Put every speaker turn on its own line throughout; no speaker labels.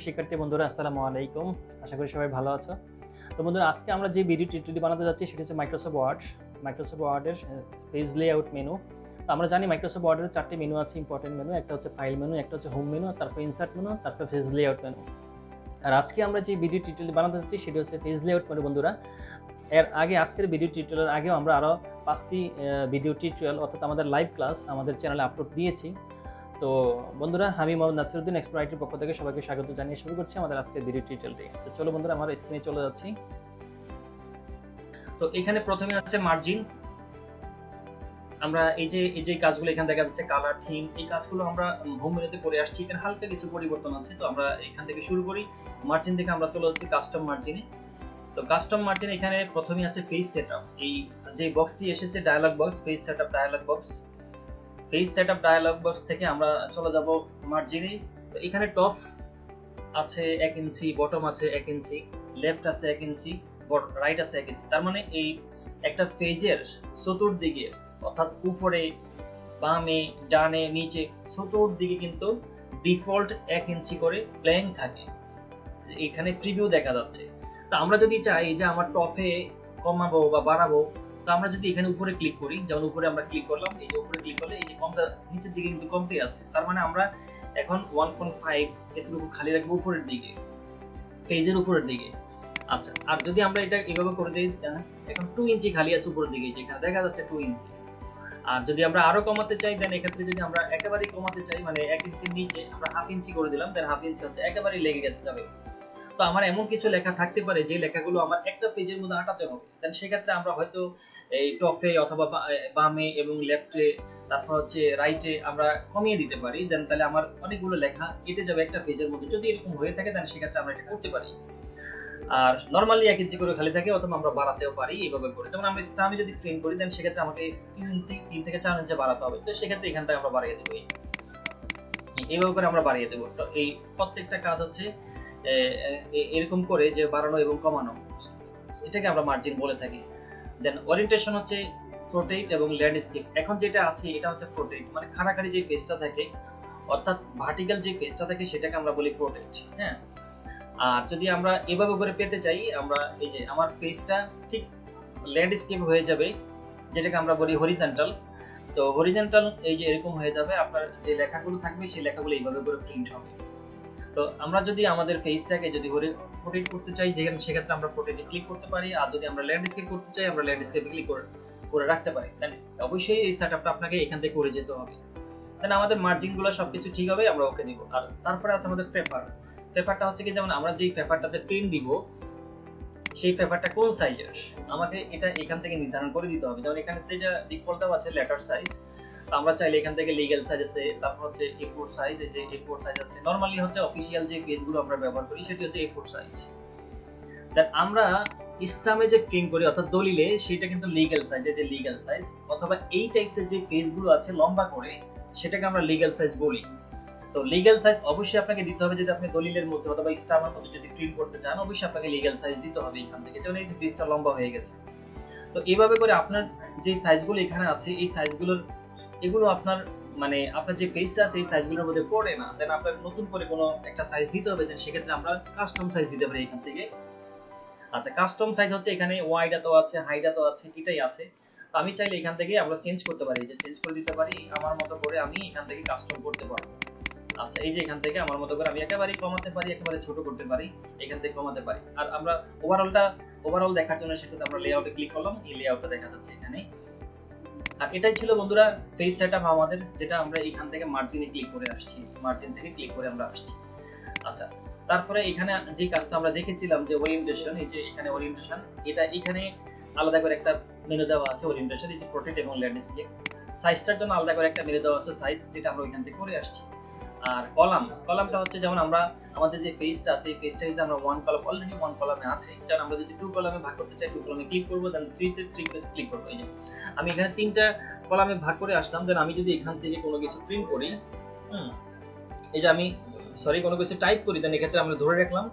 শিক্ষার্থী বন্ধুরা, আসসালামু আলাইকুম। আশা করি সবাই ভালো আছো। তো বন্ধুরা, আজকে আমরা যে ভিডিও টিউটোরিয়ালটি বানাতে যাচ্ছি সেটা হচ্ছে মাইক্রোসফট ওয়ার্ডের পেজ লেআউট মেনু। তো আমরা জানি মাইক্রোসফট ওয়ার্ডের 4টি মেনু আছে, ইম্পর্টেন্ট মেনু। একটা হচ্ছে ফাইল মেনু, একটা হচ্ছে হোম মেনু, তারপর ইনসার্ট মেনু, তারপর পেজ লেআউট মেনু। আর আজকে আমরা যে ভিডিও টিউটোরিয়াল বানাতে যাচ্ছি সেটা হচ্ছে পেজ লেআউট মেনু বন্ধুরা। এর আগে আজকের ভিডিও টিউটোরিয়ালের আগেও আমরা আরও 5টি ভিডিও টিউটোরিয়াল অর্থাৎ আমাদের লাইভ ক্লাস আমাদের চ্যানেলে আপলোড দিয়েছি। তো বন্ধুরা, আমি মোহাম্মদ নাসিরউদ্দিন এক্সপ্লোর আইটির পক্ষ থেকে সবাইকে স্বাগত জানিয়ে শুরু করছি আমাদের আজকের ভিডিও টিউটোরিয়ালটি। তো চলো বন্ধুরা, আমার স্ক্রিনে চলে যাচ্ছি। তো এখানে প্রথমে আছে মার্জিন। আমরা এই যে কাজগুলো এখানে দেখা যাচ্ছে, কালার, থিম, এই কাজগুলো আমরা হোম মেনুতে করে আসছি। এখানে হালকা কিছু পরিবর্তন আছে। তো আমরা এখান থেকে শুরু করি। মার্জিন থেকে আমরা চলে যাচ্ছি কাস্টম মার্জিনে। তো কাস্টম মার্জিন এখানে প্রথমে আছে পেজ সেটআপ। এই যে বক্সটি এসেছে dialog box, page setup dialog box. Page setup dialog box থেকে আমরা চলে যাব মার্জিনে। তো এখানে টপ আছে 1 ইঞ্চি, বটম আছে 1 ইঞ্চি, লেফট আছে 1 ইঞ্চি, রাইট আছে 1 ইঞ্চি। তার মানে এই একটা পেজের চতুর্দিকে অর্থাৎ উপরে, বামে, ডানে, নিচে চতুর্দিকে কিন্তু ডিফল্ট 1 ইঞ্চি করে প্লেন থাকে। এখানে প্রিভিউ দেখা যাচ্ছে। তো আমরা যদি চাই যে আমার টপে কমাবো বা বাড়াবো, তো আমরা যদি এখানে উপরে ক্লিক করি, যেমন উপরে আমরা ক্লিক করলাম, এই যে উপরে ক্লিক করলে এই যে কমটা নিচের দিকে কিন্তু কমতে আছে। তার মানে আমরা এখন 1.5 এতটুকু খালি রাখবো উপরের দিকে, পেজের উপরের দিকে। আচ্ছা, আর যদি আমরা এটা এইভাবে করে দিই, এখন 2 ইঞ্চি খালি আছে উপরের দিকে, যেখানে দেখা যাচ্ছে 2 ইঞ্চি। আর যদি আমরা আরো কমাতে চাই, দেন এক্ষেত্রে যদি আমরা একেবারেই কমাতে চাই, মানে 1 ইঞ্চির নিচে আমরা হাফ ইঞ্চি করে দিলাম, দেন হাফ ইঞ্চি হচ্ছে একেবারেই লেগে যাবে। তো আমার এমন কিছু লেখা থাকতে পারে যে লেখাগুলো আমার একটা পেজের মধ্যে আটাতে হবে। দেন সেক্ষেত্রে আমরা হয়তো এই টপে অথবা বামে এবং লেফটে, তারপর হচ্ছে রাইটে আমরা কমিয়ে দিতে পারি। দেন তাহলে আমার অনেকগুলো লেখা কেটে যাবে একটা পেজের মধ্যে। যদি এরকম হয়ে থাকে দেন সেক্ষেত্রে আমরা এটা করতে পারি। আর নরমালি 1 ইঞ্চি করে খালি থাকে, অথবা আমরা বাড়াতেও পারি এইভাবে করে। যেমন আমরা স্টামে যদি প্রিন্ট করি, দেন সেক্ষেত্রে আমাকে 3 থেকে 4 ইঞ্চি বাড়াতে হবে। তো সেক্ষেত্রে এখান থেকে আমরা বাড়িয়ে দেবো, এইভাবে করে আমরা বাড়িয়ে দেবো। তো এই প্রত্যেকটা কাজ হচ্ছে এরকম করে যে বাড়ানো এবং কমানো, এটাকে আমরা মার্জিন বলে থাকি। দেন ওরিয়েন্টেশন হচ্ছে প্রোটেক্ট এবং ল্যান্ডস্কেপ। এখন যেটা আছে এটা হচ্ছে প্রোটেক্ট, মানে খাড়াখাড়ি যে পেজটা থাকে অর্থাৎ ভার্টিক্যাল যে পেজটা থাকে সেটাকে আমরা বলি প্রোটেক্ট। হ্যাঁ, আর যদি আমরা এভাবে করে পেতে চাই, আমরা এই যে আমার পেজটা ঠিক ল্যান্ডস্কেপ হয়ে যাবে, যেটাকে আমরা বলি হরিজন্টাল। তো হরিজন্টাল এই যে এরকম হয়ে যাবে, আপনার যে লেখাগুলো থাকবে সেই লেখাগুলো এইভাবে করে প্রিন্ট হবে। তো আমরা যদি আমাদের পেজটাকে যদি প্রোটেক্ট করতে চাই, যেখানে সেক্ষেত্রে আমরা প্রোটেক্টে ক্লিক করতে পারি। আর যদি আমরা ল্যান্ডস্কেপ করতে চাই, আমরা ল্যান্ডস্কেপে ক্লিক করে রাখতে পারি। দেন অবশ্যই এই সেটআপটা আপনাকে এখান থেকে করে যেতে হবে। দেন আমাদের মার্জিনগুলো সবকিছু ঠিক হবে, আমরা ওকে দিব। আর তারপরে আছে আমাদের পেপারটা হচ্ছে কি, যেমন আমরা যেই পেপারটাতে প্রিন্ট দিব সেই পেপারটা কোন সাইজের আমাকে এটা এখান থেকে নির্ধারণ করে দিতে হবে। যেমন এখানে যে ডিফল্ট দেওয়া আছে লেটার সাইজ, আমরা চাইলে এখান থেকে লিগ্যাল সাইজ আছে, তারপর হচ্ছে A4 সাইজ, এই যে A4 সাইজ আছে। নরমালি হচ্ছে অফিশিয়াল যে পেজগুলো আমরা ব্যবহার করি সেটি হচ্ছে A4 সাইজ। দেন আমরা স্টামে যে প্রিন্ট করি অর্থাৎ দলিলে, সেটা কিন্তু লিগ্যাল সাইজ, এই যে লিগ্যাল সাইজ। অথবা এই টাইপসের যে পেজগুলো আছে লম্বা করে, সেটাকে আমরা লিগ্যাল সাইজ বলি। তো লিগ্যাল সাইজ অবশ্যই আপনাকে দিতে হবে। যদি আপনি দলিলের মধ্যে অথবা স্টামের মধ্যে যদি প্রিন্ট করতে চান, অবশ্যই আপনাকে লিগ্যাল সাইজ দিতে হবে এখান থেকে, যেমন এই যে পেজটা লম্বা হয়ে গেছে। তো এইভাবে করে আপনার যে সাইজগুলো এখানে আছে, এই সাইজগুলোর এগুলো আপনার মানে আপনার যে পেজটা আছে এই সাইজগুলোর মধ্যে পড়ে না। দেন আপনার নতুন করে কোনো একটা সাইজ দিতে হবে। দেন সেক্ষেত্রে আমরা কাস্টম সাইজ দিতে পারি এখান থেকে। আচ্ছা, কাস্টম সাইজ হচ্ছে এখানে ওয়াইড তো আছে, হাইট তো আছে, এটাই আছে। তো আমি চাইলে এখান থেকে আমরা চেঞ্জ করতে পারি, যে চেঞ্জ করে দিতে পারি আমার মতো করে, আমি এখান থেকে কাস্টম করতে পারবো। আচ্ছা, এই যে এখান থেকে আমার মতো করে আমি একেবারে কমাতে পারি, একেবারে ছোট করতে পারি, এখান থেকে কমাতে পারি। আর আমরা ওভারঅল দেখার জন্য সেটাতে আমরা লেআউটে ক্লিক করলাম, এই লেআউটটা দেখা যাচ্ছে এখানে। আর এটাই ছিল বন্ধুরা পেজ সেটআপ আমাদের, যেটা আমরা এখান থেকে মার্জিনে ক্লিক করে আসছি, মার্জিন থেকে ক্লিক করে আমরা আসছি। আচ্ছা, তারপরে এখানে যে কাজটা আমরা দেখেছিলাম যে ওরিয়েন্টেশন, এই যে এখানে ওরিয়েন্টেশন, এটা এখানে আলাদা করে একটা মেনু দেওয়া আছে ওরিয়েন্টেশন, এই যে প্রোটেক্ট এবং ল্যান্ডস্কেপ। সাইজটার জন্য আলাদা করে একটা মেনু দেওয়া আছে সাইজ, যেটা আমরা ওইখান থেকে করে আসছি। আর কলামটা হচ্ছে যেমন আমরা আমাদের যে পেজটা আছে, এই পেজটা যদি আমরা ওয়ান কলাম অলরেডি ওয়ান কলামে আছে, যেমন আমরা যদি 2 কলামে ভাগ করতে চাই, 2 কলামে ক্লিক করব, দেন 3 তে ক্লিক করব। এই যে আমি এখানে 3টা কলামে ভাগ করে আসলাম। দেন আমি যদি এখান থেকে কোনো কিছু প্রিন্ট করি, এই যে আমি কোনো কিছু টাইপ করি, দেন এক্ষেত্রে আমরা ধরে রাখলাম,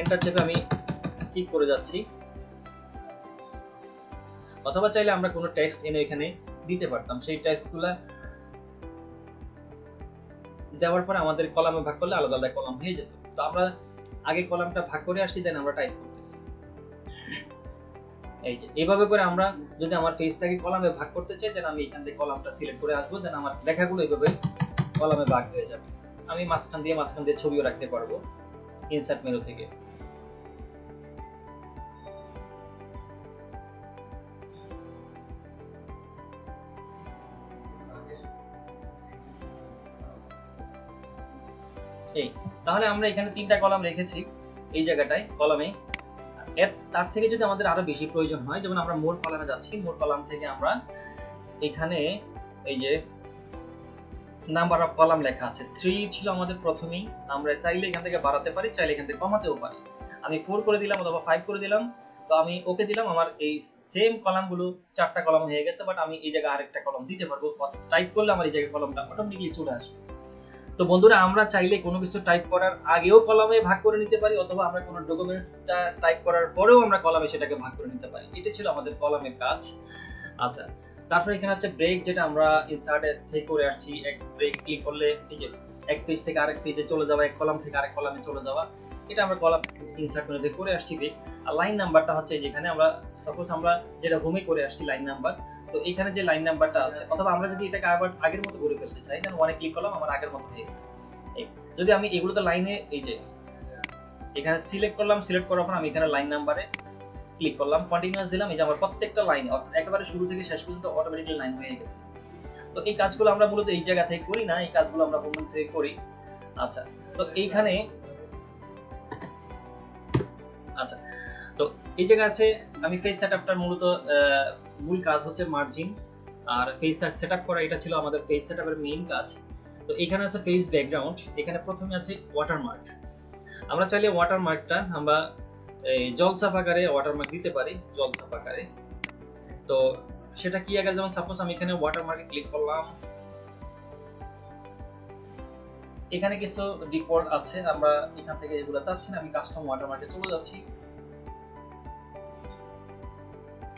এন্টার চেপে আমি স্কিপ করে যাচ্ছি। অথবা চাইলে আমরা কোনো টেক্সট এনে এখানে দিতে পারতাম, সেই টেক্সটগুলো দেওয়ার পরে আমাদের কলামে ভাগ করলে আলাদা আলাদা কলাম হয়ে যেত। তো আমরা আগে কলামটা ভাগ করে আসছি, দেন আমরা টাইপ করতেছি। এই যে এইভাবে করে আমরা যদি আমার পেজটাকে কলামে ভাগ করতে চাই, দেন আমি এখান থেকে কলামটা সিলেক্ট করে আসবো, দেন আমার লেখাগুলো এইভাবে কলামে ভাগ হয়ে যাবে। আমি মাঝখান দিয়ে ছবিও রাখতে পারবো ইনসার্ট মেনু থেকে। এই তাহলে আমরা এখানে 3টা কলাম রেখেছি এই জায়গাটায় কলামে। তার থেকে যদি আমাদের আরো বেশি প্রয়োজন হয়, যেমন আমরা মোর কলামে যাচ্ছি, মোর কলাম থেকে আমরা এখানে এই যে নাম্বার অফ কলাম লেখা আছে 3 ছিল আমাদের প্রথমেই, আমরা চাইলে এখান থেকে বাড়াতে পারি, চাইলে এখান থেকে কমাতেও পারি। আমি 4 করে দিলাম অথবা 5 করে দিলাম, তো আমি ওকে দিলাম। আমার এই সেম কলামগুলো 4টা কলাম হয়ে গেছে, বাট আমি এই জায়গায় আরেকটা কলাম দিতে পারবো। টাইপ করলে আমার এই জায়গায় কলামটা অটোমেটিক্যালি চলে আসবে। তো বন্ধুরা, আমরা চাইলে কোনো কিছু টাইপ করার আগেও কলামে ভাগ করে নিতে পারি, অথবা আমরা কোনো ডকুমেন্টসটা টাইপ করার পরেও আমরা কলামে সেটাকে ভাগ করে নিতে পারি। এটা ছিল আমাদের কলামের কাজ। আচ্ছা, তারপর এখানে হচ্ছে ব্রেক, যেটা আমরা ইনসার্টে থেকে করে আসছি। এক ব্রেক ক্লিক করলে এই যে এক পেজ থেকে আরেক পেজে চলে যাওয়া, এক কলাম থেকে আরেক কলামে চলে যাওয়া, এটা আমরা কলাম ইনসার্ট মেনু থেকে করে আসছি ব্রেক। আর লাইন নাম্বারটা হচ্ছে যেখানে আমরা সাপোজ আমরা যেটা হোমে করে আসছি লাইন নাম্বার, তো এখানে যে লাইন নাম্বারটা আছে, অথবা আমরা যদি এটাকে আবার আগের মতো করে ফেলতে চাই, দেন ওয়ানে ক্লিক করলাম, আমার আগের মতো হয়ে গেল। যদি আমি এগুলোতে লাইনে এই যে এখানে সিলেক্ট করলাম, সিলেক্ট করার পর আমি এখানে লাইন নাম্বারে ক্লিক করলাম, কন্টিনিউয়াস দিলাম, এই যে আমার প্রত্যেকটা লাইন অর্থাৎ একেবারে শুরু থেকে শেষ পর্যন্ত অটোমেটিক্যালি লাইন হয়ে গেছে। তো এই কাজগুলো আমরা মূলত এই জায়গা থেকে করি না, এই কাজগুলো আমরা হোম থেকে করি। আচ্ছা, তো এইখানে আচ্ছা তো এই জায়গা আছে আমি পেজ সেটআপটার মূলত মূল কাজ হচ্ছে মার্জিন আর পেজ সেটআপ করা, এটা ছিল আমাদের পেজ সেটআপের মেইন কাজ। তো এখানে আছে পেজ ব্যাকগ্রাউন্ড, এখানে প্রথমে আছে ওয়াটারমার্ক। আমরা চাইলে ওয়াটারমার্কটা আমরা জলছাপ আকারে ওয়াটারমার্ক দিতে পারি, জলছাপ আকারে। তো সেটা কি আকারে, যেমন সাপোজ আমি এখানে ওয়াটারমার্কে ক্লিক করলাম, এখানে কিছু ডিফল্ট আছে, আমরা এখান থেকে এগুলো চাচ্ছি না, আমি কাস্টম ওয়াটারমার্কে চলে যাচ্ছি।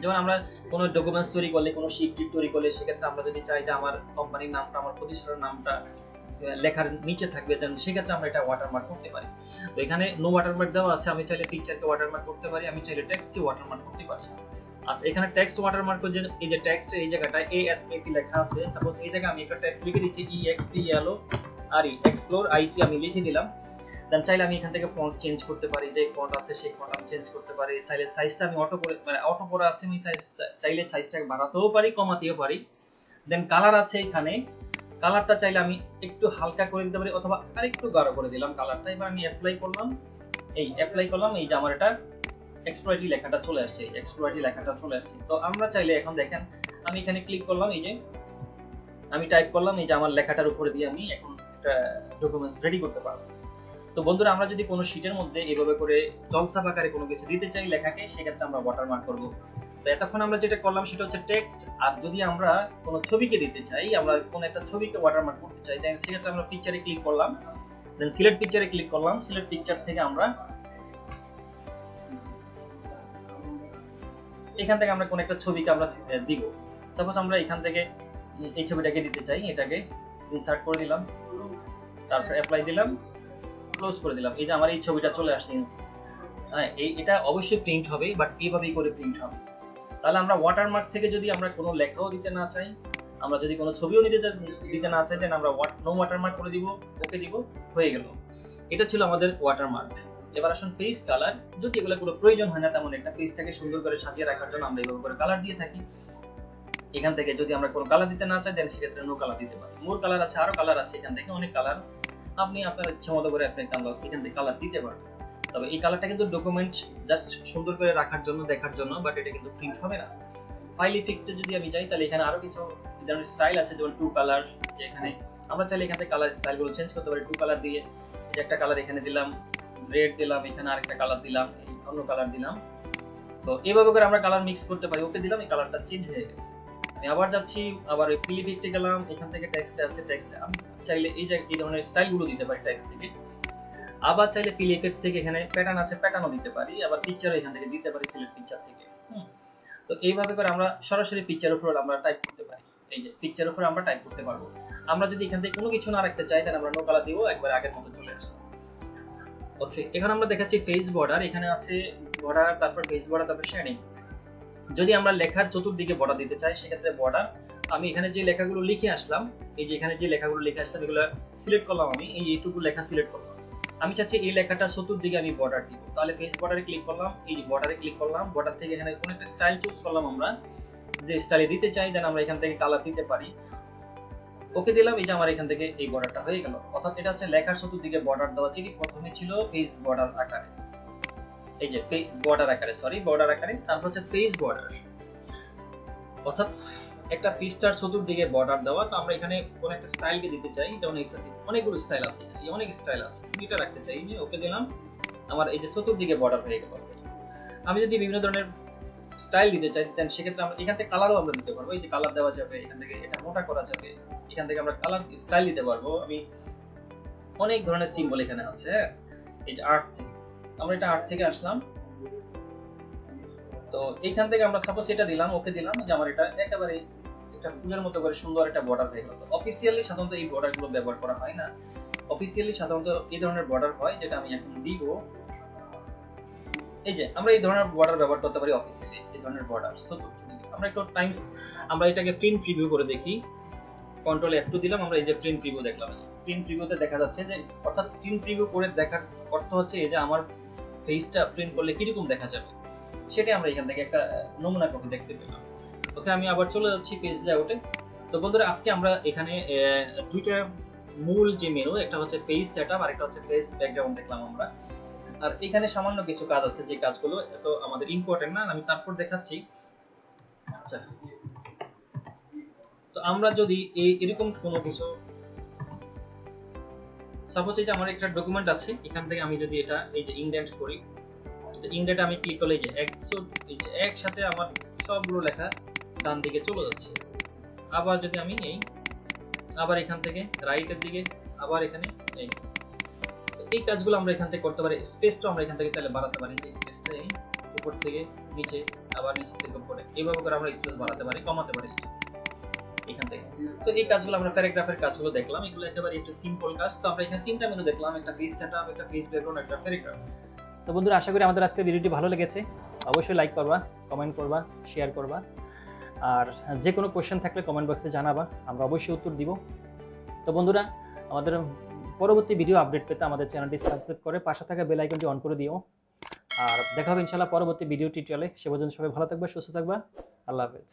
যেমন আমরা কোনো ডকুমেন্টস তৈরি করলে, কোনো শীট তৈরি করলে, সেক্ষেত্রে আমরা যদি চাই যে আমার কোম্পানির নামটা, আমার প্রতিষ্ঠানের নামটা লেখার নিচে থাকবে, দেন সেক্ষেত্রে আমরা এটা ওয়াটারমার্ক করতে পারি। তো এখানে নো ওয়াটারমার্ক দেওয়া আছে, আমি চাইলে পিকচারকে ওয়াটারমার্ক করতে পারি, আমি চাইলে টেক্সটকে ওয়াটারমার্ক করতে পারি। আচ্ছা, এখানে টেক্সট ওয়াটারমার্ক যে এই যে টেক্সট এই জায়গাটায় ASAP লেখা আছে, সাপোজ এই জায়গায় আমি একটা টেক্সট লিখে দিচ্ছি EXPLORE এক্সপ্লোর IT আমি লিখে দিলাম। দেন চাইলে আমি এখান থেকে ফন্ট চেঞ্জ করতে পারি, যে ফন্ট আছে সেই ফন্ট আমি চেঞ্জ করতে পারি। চাইলে সাইজটা আমি অটো করে আছে, আমি চাইলে সাইজটাকে বাড়াতেও পারি, কমাতেও পারি। দেন কালার আছে, এখানে কালারটা চাইলে আমি একটু হালকা করে দিতে পারি, অথবা আরেকটু গাঢ় করে দিলাম কালারটা। এবার আমি অ্যাপ্লাই করলাম, এই যে আমার এটা এক্সপ্লয়েটি লেখাটা চলে আসছে, এক্সপ্লয়েটি লেখাটা চলে আসছে। তো আমরা চাইলে এখন দেখেন আমি এখানে ক্লিক করলাম, এই যে আমি টাইপ করলাম, এই যে আমার লেখাটার উপরে দিয়ে আমি এখন একটা ডকুমেন্টস রেডি করতে পারবো। তো বন্ধুরা, আমরা যদি কোনো শীটের মধ্যে এভাবে করে জলছাপ আকারে কোনো কিছু দিতে চাই লেখাকে, সেক্ষেত্রে আমরা ওয়াটারমার্ক করব। তো এতক্ষণ আমরা যেটা করলাম সেটা হচ্ছে টেক্সট। আর যদি আমরা কোনো ছবিকে দিতে চাই, আমরা কোনো একটা ছবিকে ওয়াটারমার্ক করতে চাই, দেন সেক্ষেত্রে আমরা পিকচারে ক্লিক করলাম, দেন সিলেক্ট পিকচারে ক্লিক করলাম। সিলেক্ট পিকচার থেকে আমরা এখান থেকে আমরা কোন একটা ছবিকে আমরা দিব। সাপোজ আমরা এখান থেকে এই ছবিটাকে দিতে চাই, এটাকে ইনসার্ট করে দিলাম, তারপর অ্যাপ্লাই দিলাম, ক্লোজ করে দিলাম। এই যে আমার এই ছবিটা চলে আসছে। হ্যাঁ, এটা অবশ্যই প্রিন্ট হবে, বাট এইভাবেই করে প্রিন্ট হবে। তাহলে আমরা ওয়াটারমার্ক থেকে যদি আমরা কোনো লেখাও দিতে না চাই, আমরা যদি কোনো ছবিও দিতে না চাই, দেন আমরা নো ওয়াটারমার্ক করে দিব, ওকে দিব, হয়ে গেল। এটা ছিল আমাদের ওয়াটারমার্ক। এবার আসুন পেজ কালার। যদি এগুলো কোনো প্রয়োজন হয় না তেমন একটা, পেজটাকে সুন্দর করে সাজিয়ে রাখার জন্য আমরা এইভাবে করে কালার দিয়ে থাকি। এখান থেকে যদি আমরা কোনো কালার দিতে না চাই, দেন সেক্ষেত্রে নো কালার দিতে পারি। মোর কালার আছে, আরো কালার আছে, এখান থেকে অনেক কালার, আপনি আপনার ইচ্ছা মতো করে আপনি এখান থেকে কালার দিতে পারেন। তবে এই কালারটা কিন্তু ডকুমেন্ট জাস্ট সুন্দর করে রাখার জন্য, দেখার জন্য, বাট এটা কিন্তু প্রিন্ট হবে না। ফাইল ইফেক্টে যদি আমি যাই, তাহলে এখানে আরো কিছু ধরনের স্টাইল আছে, যেমন টু কালার। এখানে আমরা চাইলে এখান থেকে কালার স্টাইলগুলো চেঞ্জ করতে পারি টু কালার দিয়ে। এই একটা কালার এখানে দিলাম, রেড দিলাম, এখানে আরেকটা কালার দিলাম, অন্য কালার দিলাম। তো এইভাবে করে আমরা কালার মিক্স করতে পারি। ওকে দিলাম, এই কালারটা চেঞ্জ হয়ে গেছে। আমি আবার যাচ্ছি, আবার ওই ফিল ইফেক্টে গেলাম, এখান থেকে টেক্সট আছে, টেক্সট আমি চাইলে এই ধরনের স্টাইলগুলো দিতে পারি টেক্সট থেকে। আবার চাইলে ফিল ইফেক্ট থেকে এখানে প্যাটার্ন আছে, প্যাটার্নও দিতে পারি। আবার পিকচারও এখান থেকে দিতে পারি, সিলেক্ট পিকচার থেকে। তো এইভাবে করে আমরা সরাসরি পিকচারের উপর আমরা টাইপ করতে পারি। এই যে পিকচারের উপর আমরা টাইপ করতে পারবো। আমরা যদি এখান থেকে কোনো কিছু না রাখতে চাই, তাহলে আমরা নো কালার দিব, একবার আগের মতো চলে আসবে। ওকে, এখন আমরা দেখাচ্ছি ফেস বর্ডার। এখানে আছে বর্ডার, তারপর ফেস বর্ডার, তারপর শেডিং। যদি আমরা লেখার চতুর্দিকে বর্ডার দিতে চাই সেক্ষেত্রে বর্ডার, আমি এখানে যে লেখাগুলো লিখে আসলাম, এই যে এখানে যে লেখাগুলো লিখে আসলাম এগুলো সিলেক্ট করলাম, আমি এইটুকু লেখা সিলেক্ট করলাম। আমি চাচ্ছি এই লেখাটা চতুর্দিকে আমি বর্ডার দিব, তাহলে ফেস বর্ডারে ক্লিক করলাম, এই যে বর্ডারে ক্লিক করলাম, বর্ডার থেকে এখানে কোন একটা স্টাইল চুজ করলাম, আমরা যে স্টাইলে দিতে চাই দেন আমরা এখান থেকে কালার দিতে পারি। ওকে দিলাম, এই যে আমার এখান থেকে এই বর্ডারটা হয়ে গেল। অর্থাৎ এটা হচ্ছে লেখার চতুর্দিকে বর্ডার দেওয়া, যেটি প্রথমে ছিল ফেস বর্ডার আকারে, এই যে বর্ডার আকারে, সরি বর্ডার আকারে, তারপর হচ্ছে ফেস বর্ডার, অর্থাৎ একটা ফিস্টার চতুর্দিকে বর্ডার দেওয়া। তো আমরা এখানে কোন একটা স্টাইলকে দিতে চাই, যেমন এখানে অনেকগুলো স্টাইল আছে, এই অনেক স্টাইল আছে, এটা রাখতে চাই, যে ওকে দিলাম, আমার এই যে চতুর্দিকে বর্ডার হয়ে গেল। আমি যদি বিভিন্ন ধরনের স্টাইল দিতে চাই দেন সেক্ষেত্রে আমরা এখান থেকে কালারও আমরা দিতে পারবো, এই যে কালার দেওয়া যাবে, এখান থেকে এটা মোটা করা যাবে, এখান থেকে আমরা কালার স্টাইল দিতে পারবো। আমি অনেক ধরনের সিম্বল এখানে আছে, হ্যাঁ, এই যে আর্ট থেকে, আমরা এটা আর্ট থেকে আসলাম, তো এইখান থেকে আমরা সাপোজ এটা দিলাম, ওকে দিলাম, যে আমার এটা একেবারে একটা ফুলের মতো করে সুন্দর একটা বর্ডার হয়ে গেল। অফিসিয়ালি সাধারণত এই বর্ডার গুলো ব্যবহার করা হয় না, অফিসিয়ালি সাধারণত এই ধরনের বর্ডার হয়, যেটা আমি এখন দিব। এই যে আমরা এই ধরনের বর্ডার ব্যবহার করতে পারি অফিসিয়ালি, এই ধরনের বর্ডার। সো আমরা একটু টাইমস আমরা এটাকে প্রিন্ট প্রিভিউ করে দেখি, কন্ট্রোল F2 দিলাম, আমরা এই যে প্রিন্ট প্রিভিউ দেখলাম। প্রিন্ট প্রিভিউতে দেখা যাচ্ছে যে, অর্থাৎ প্রিন্ট প্রিভিউ করে দেখার অর্থ হচ্ছে এই যে আমার ফেসটা প্রিন্ট করলে কিরকম দেখা যাবে সেটা আমরা এখান থেকে একটা নমুনা কপি দেখতে পেলাম। ওকে, আমি আবার চলে যাচ্ছি পেজ লেআউটে। তো বন্ধুরা, আজকে আমরা এখানে দুইটা মূল যে মেনু, একটা হচ্ছে পেজ সেটআপ আর একটা হচ্ছে পেজ ব্যাকগ্রাউন্ড দেখলাম আমরা। আর এখানে সামান্য কিছু কাজ আছে, যে কাজগুলো এত আমাদের ইম্পর্টেন্ট না, আমি তারপর দেখাচ্ছি। আচ্ছা, তো আমরা যদি এরকম কোনো কিছু, সাপোজ এই যে আমার একটা ডকুমেন্ট আছে, এখান থেকে আমি যদি এটা এই যে ইনডেন্ট করি, তো ইনডেন্ট আমি ক্লিক করলে এই যে একসাথে আমার সবগুলো লেখা ডান দিকে চলে যাচ্ছে। আবার যদি আমি নেই, আবার এখান থেকে রাইটের দিকে, আবার এখানে এই কাজগুলো আমরা এখান থেকে করতে পারি। স্পেসটা আমরা এখান থেকে চাইলে বাড়াতে পারি, এই স্পেসটা উপর থেকে নিচে, আবার নিচে থেকে উপরে, এইভাবে করে আমরা স্পেস বাড়াতে পারি, কমাতে পারি এখান থেকে। তো এই কাজগুলো আমরা প্যারাগ্রাফের কাজগুলো দেখলাম, এগুলো একেবারে একটা সিম্পল কাজ। তো আমরা এখানে তিনটা মেনু দেখলাম, একটা পেজ সেটআপ, একটা পেজ ব্যাকগ্রাউন্ড, একটা প্যারাগ্রাফ। তো বন্ধুরা, আশা করি আমাদের আজকের ভিডিওটি ভালো লেগেছে। অবশ্যই লাইক করবা, কমেন্ট করবা, শেয়ার করবা, আর যে কোনো কোশ্চেন থাকলে কমেন্ট বক্সে জানাবা, আমরা অবশ্যই উত্তর দিব। তো বন্ধুরা, আমাদের পরবর্তী ভিডিও আপডেট পেতে আমাদের চ্যানেলটি সাবস্ক্রাইব করে পাশে থাকা বেল আইকনটি অন করে দিও। আর দেখা হবে ইনশাআল্লাহ পরবর্তী ভিডিও টিউটোরিয়ালে। সে পর্যন্ত সবাই ভালো থাকবে, সুস্থ থাকবা। আল্লাহ হাফেজ।